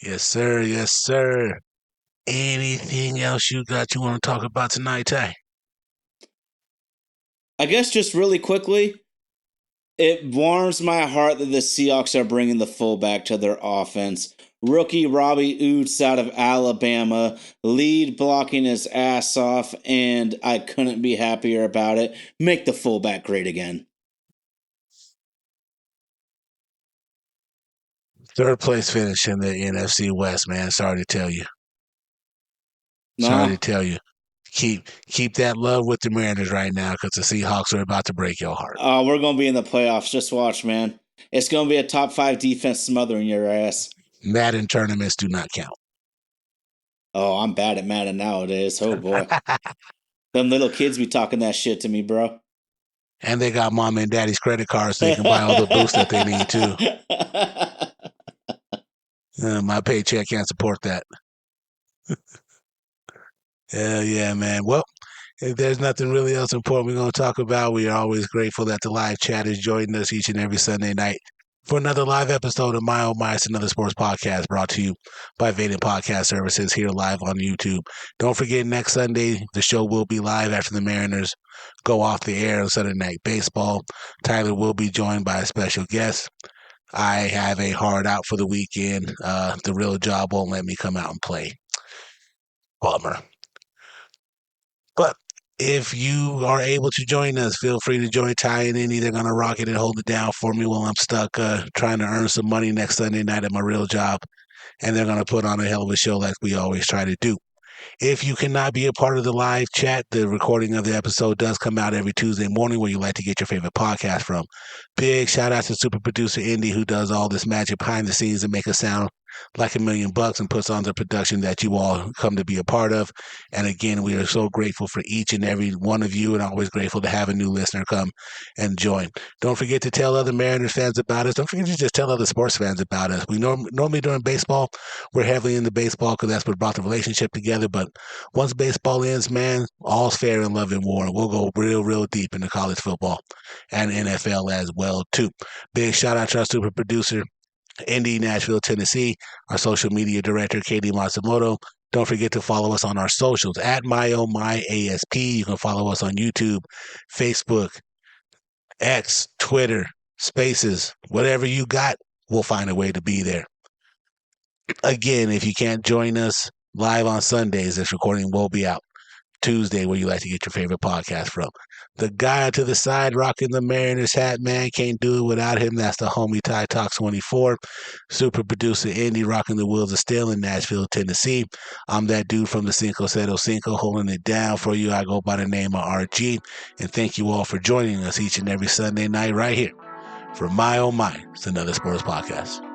Speaker 2: Yes, sir. Yes, sir. Anything else you want to talk about tonight, Ty?
Speaker 1: I guess just really quickly, it warms my heart that the Seahawks are bringing the fullback to their offense. Rookie Robbie Oots out of Alabama, lead blocking his ass off, and I couldn't be happier about it. Make the fullback great again.
Speaker 2: Third place finish in the NFC West, man. Sorry to tell you.
Speaker 1: No.
Speaker 2: Sorry to tell you. Keep that love with the Mariners right now because the Seahawks are about to break your heart.
Speaker 1: Oh, we're going to be in the playoffs. Just watch, man. It's going to be a top 5 defense smothering your ass.
Speaker 2: Madden tournaments do not count.
Speaker 1: Oh, I'm bad at Madden nowadays. Oh, boy. Them little kids be talking that shit to me, bro.
Speaker 2: And they got mom and daddy's credit cards so they can buy all the boosts that they need, too. My paycheck can't support that. Hell yeah, man. Well, if there's nothing really else important we're going to talk about, we are always grateful that the live chat is joining us each and every Sunday night for another live episode of My Oh My, Another Sports Podcast, brought to you by Vaden Podcast Services here live on YouTube. Don't forget, next Sunday, the show will be live after the Mariners go off the air on Sunday Night Baseball. Tyler will be joined by a special guest. I have a hard out for the weekend. The real job won't let me come out and play. Bummer. But if you are able to join us, feel free to join Ty and Indy. They're going to rock it and hold it down for me while I'm stuck trying to earn some money next Sunday night at my real job. And they're going to put on a hell of a show like we always try to do. If you cannot be a part of the live chat, the recording of the episode does come out every Tuesday morning where you like to get your favorite podcast from. Big shout out to super producer Indy who does all this magic behind the scenes and make us sound like $1 million and puts on the production that you all come to be a part of. And again, we are so grateful for each and every one of you, and always grateful to have a new listener come and join. Don't forget to tell other Mariners fans about us. Don't forget to just tell other sports fans about us. We normally during baseball, we're heavily into baseball because that's what brought the relationship together. But once baseball ends, man, all's fair in love and war. We'll go real deep into college football and NFL as well too. Big shout out to our super producer, Indy, Nashville, Tennessee, our social media director, Katie Matsumoto. Don't forget to follow us on our socials at MyOMyASP. You can follow us on YouTube, Facebook, X, Twitter, Spaces, whatever you got, we'll find a way to be there. Again, if you can't join us live on Sundays, this recording will be out Tuesday, where you like to get your favorite podcast from. The guy to the side rocking the Mariners hat, man, can't do it without him. That's the homie Ty Talks 24. Super producer Indy rocking the wheels of steel in Nashville, Tennessee. I'm that dude from the Cinco Cero Cinco holding it down for you. I go by the name of RG. And thank you all for joining us each and every Sunday night right here for My Oh My. It's another sports podcast.